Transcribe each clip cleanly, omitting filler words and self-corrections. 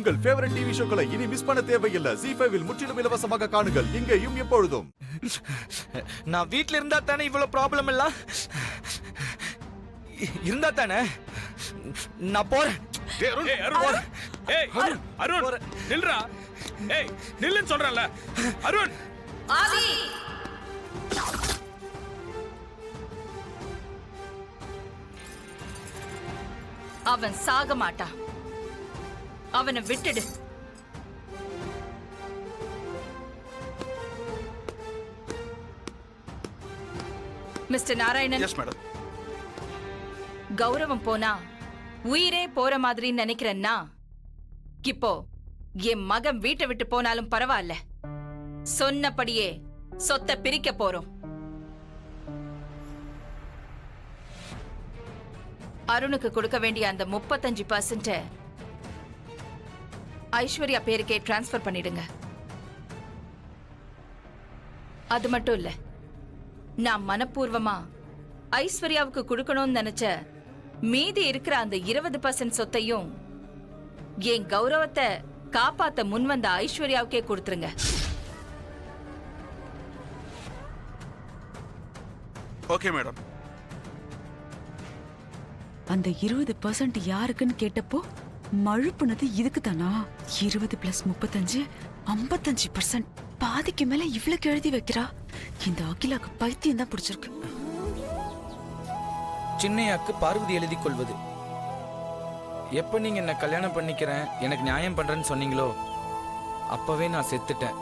உங்கள் favourite TV ஷோக்களை இனி miss பண்ண தேவையில்லை. ZEE5 இல் முற்றிலும் இலவசமாக காணுங்கள். இங்கேயும் எப்பொழுதும். நான் வீட்ல இருந்தா தானே இவ்வளவு ப்ராப்ளம் எல்லாம் இருந்தா தானே நான் போறேன். அருண் நில்றா. ஏய் நில்லுன்னு சொல்றேன்ல. அருண் ஆதி அவன் சாக மாட்டான். அவனை விட்டுடு. மிஸ்டர் நாராயணன். Yes madam. கௌரவம் போனா உயிரே போற மாதிரி நினைக்கிறேன்னா இப்போ என் மகன் வீட்டை விட்டு போனாலும் பரவாயில்ல. சொன்னபடியே சொத்தை பிரிக்க போறோம். அருணுக்கு கொடுக்க வேண்டிய அந்த 35% ஐஸ்வர்யா பேருக்கே டிரான்ஸ்பர் பண்ணிடுங்க. அது மட்டும் இல்ல, நான் மனப்பூர்வமா ஐஸ்வர்யாவுக்கு கொடுக்கணும்னு நினைச்ச மீதி இருக்கிற அந்த 20% சொத்தையும் என் கௌரவத்தை காப்பாத்த முன்வந்த ஐஸ்வர்யாவுக்கே கொடுத்துருங்க. Okay madam. அந்த 20% யாருக்குன்னு கேட்டப்போ மழுப்புனது இதுக்கு தானா? 20 + 35 55%. பாதிக்கு மேல இவ்வளவு எழுதி வைக்கிறா. இந்த அகிலாக்கு பைத்தியம் தான் பிடிச்சிருக்கு. சின்னையாக்கு பார்வதி எழுதி கொள்வது. எப்ப நீங்க என்ன கல்யாணம் பண்ணிக்கிறேன் எனக்கு நியாயம் பண்றேன்னு சொன்னீங்களோ அப்பவே நான் செத்துட்டேன்.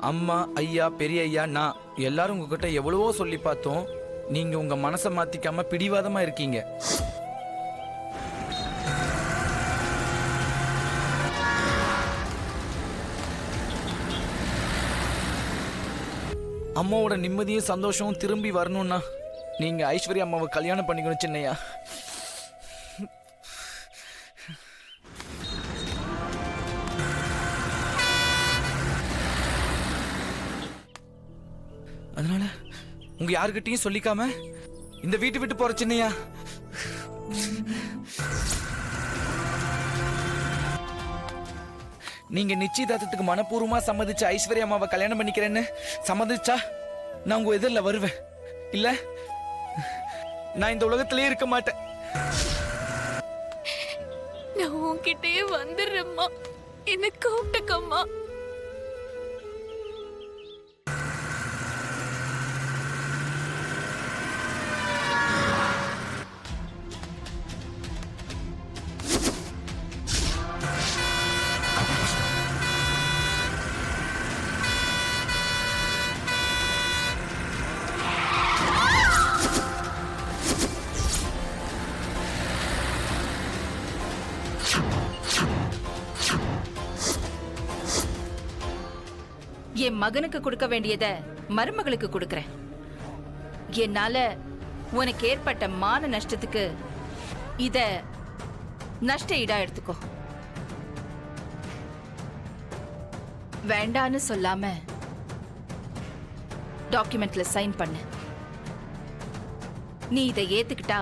அம்மா, ஐயா, பெரிய ஐயா, நான் எல்லாரும் உங்ககிட்ட எவ்வளவோ சொல்லி பார்த்தோம். நீங்க உங்க மனசை மாத்திக்காம பிடிவாதமா இருக்கீங்க. அம்மாவோட நிம்மதியும் சந்தோஷமும் திரும்பி வரணும்னா நீங்க ஐஸ்வர்யா அம்மாவை கல்யாணம் பண்ணிக்கணும் சின்னையா. அதனால உங்க யாருக்கிட்டையும் சொல்லிக்காம இந்த வீட்டு விட்டு போற சின்னையா. நீங்க நிச்சயதார்த்தத்துக்கு மனப்பூர்வமா சம்மதிச்சு ஐஸ்வர்யா அம்மாவை கல்யாணம் பண்ணிக்கிறேன்னு சம்மதிச்சா நான் உங்க எதிரில் வருவேன். இல்ல நான் இந்த உலகத்திலே இருக்க மாட்டேன். நான் உன்கிட்டயே வந்துடுறேம்மா. என்ன கூப்பிட்டுக்கம்மா. என் மகனுக்கு கொடுக்க வேண்டியத மருமகளுக்கு கொடுக்கறேன். என்னால உனக்கு ஏற்பட்ட மான நஷ்டத்துக்கு இத நஷ்ட ஈடா எடுத்துக்கோ. வேண்டான்னு சொல்லாம டாக்குமெண்ட்ல சைன் பண்ணு. நீ இதை ஏத்துக்கிட்டா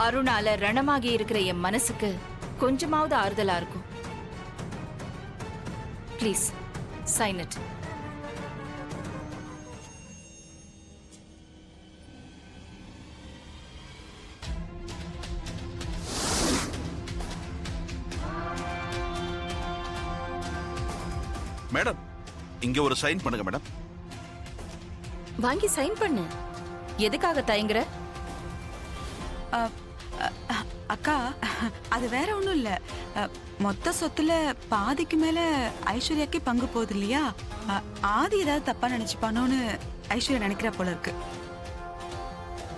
அருணால ரணமாகி இருக்கிற என் மனசுக்கு கொஞ்சமாவது ஆறுதலா இருக்கும். Please, sign it. மேடம், இங்க ஒரு சைன் பண்ணுங்க மேடம். வாங்கி சைன் பண்ணு. எதுக்காக தயங்குற? அக்கா, அது வேற ஒண்ணும் இல்ல. மொத்த சொத்துல பாதிக்கு மேல ஐஸ்வர்யாக்கே பங்கு போகுது இல்லையா? ஆதி ஏதாவது தப்பா நினைச்சுப்பானோன்னு ஐஸ்வர்யா நினைக்கிறா போல இருக்கு.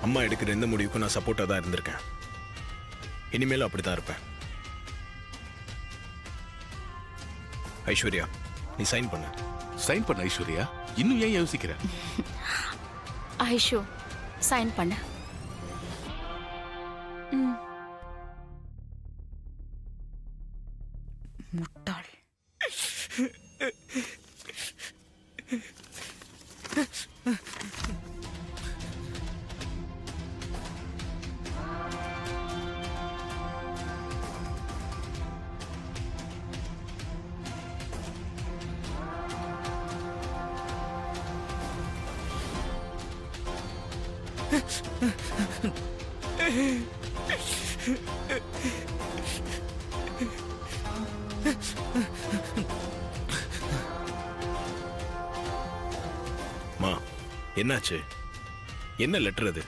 அம்மா எடுக்கிற எந்த முடிவுக்கும் நான் சப்போர்ட்டா தான் இருந்திருக்கேன். இனிமேலும் அப்படித்தான் இருப்பேன். ஐஸ்வர்யா, நீ சைன் பண்ண. சைன் பண்ண ஐஸ்வர்யா. இன்னும் ஏன் யோசிக்கிற? ஐஷு சைன் பண்ண. முட்டாள். மா என்னாச்சு? என்ன லெட்டர் அது?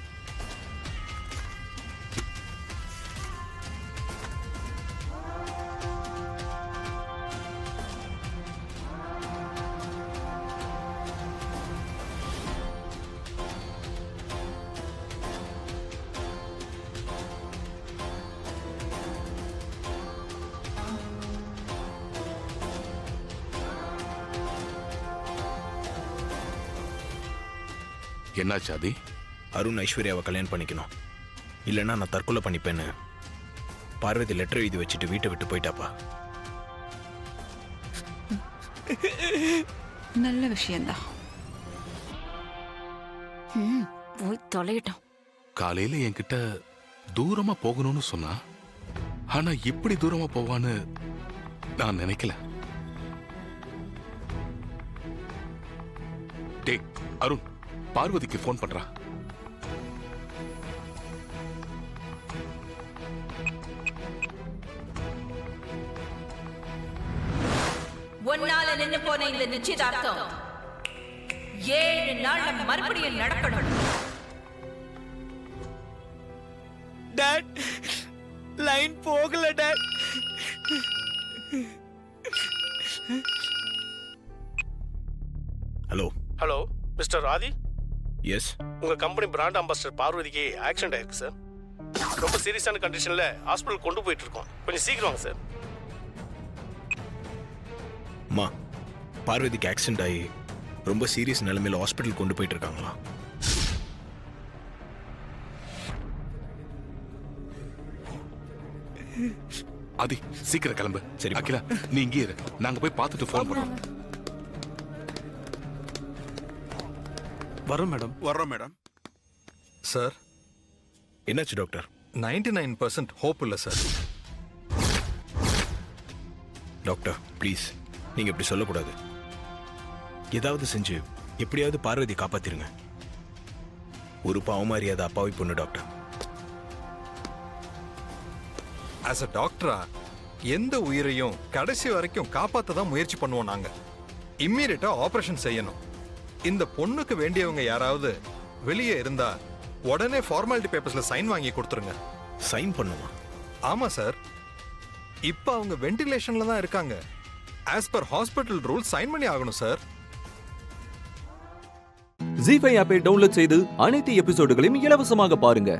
என்னாச்சு ஆதி? அருண் ஐஸ்வர்யாவை கல்யாணம் பண்ணிக்கணும், இல்லைன்னா நான் தற்கொலை பண்ணிப்பேன்னு பார்வதி லெட்டர் எழுதி வச்சுட்டு வீட்டை விட்டு போயிட்டாப்பா. நல்ல விஷயம்தான். போய் தொலையிட்டோம். காலையில என்கிட்ட தூரமா போகணும்னு சொன்னா, ஆனா இப்படி தூரமா போவான்னு நான் நினைக்கல. டேய் அருண், பார்வதிக்கு ஃபோன் பண்றா. ஒன்னால நின்னு போன இந்த நிச்சயதார்த்தம் 7 நாள்ல மறுபடியும் நடக்கணும். டாட், லைன் போகல டாட். ஹலோ ஹலோ மிஸ்டர் ஆதி, எஸ். உங்க கம்பெனி பிராண்ட் அம்பாசிடர் பார்வதிக்கு ஆக்சிடென்ட் ஆயிருக்கு சார். ரொம்ப சீரியஸான கண்டிஷன்ல ஹாஸ்பிட்டல் கொண்டு போயிட்டு இருக்கோம். கொஞ்சம் சீக்கிரம் வாங்க சார். மா, பார்வதிக்கு ஆக்சிடென்ட் ஆகி ரொம்ப சீரியஸ் நிலைமையில ஹாஸ்பிட்டல் கொண்டு போயிட்டு இருக்காங்களா? ஆதி சீக்கிரம் கிளம்பு. சரி. அகிலா நீ இங்கே இரு, நாங்க போய் பார்த்துட்டு ஃபோன் பண்றோம். வரோம் மேடம். வர்றோம் மேடம். சார், என்னாச்சு டாக்டர்? 99% ஹோப் இல்லை சார். டாக்டர் ப்ளீஸ், நீங்க இப்படி சொல்லக்கூடாது. ஏதாவது செஞ்சு எப்படியாவது பார்வதி காப்பாத்திருங்க. ஒரு பாவமாரியாத அப்பாவி பொண்ணு டாக்டர். ஆஸ் அ டாக்டரா எந்த உயிரையும் கடைசி வரைக்கும் காப்பாற்ற தான் முயற்சி பண்ணுவோம் நாங்க. இம்மீடியட்டா ஆபரேஷன் செய்யணும். இந்த பொண்ணுக்கு வேண்டியவங்க யாராவது வெளியே இருந்தா உடனே ஃபார்மாலிட்டி பேப்பர்ஸ்ல சைன் வாங்கி கொடுத்துருங்க. சைன் பண்ணுமா? ஆமா சார், இப்ப அவங்க வென்டிலேஷன்ல தான் இருக்காங்க. As per hospital rule sign பண்ணி ஆகணும் சார். ஜீ5 ஆப்பை டவுன்லோட் செய்து அனைத்து எபிசோடுகளையும் இலவசமாக பாருங்க.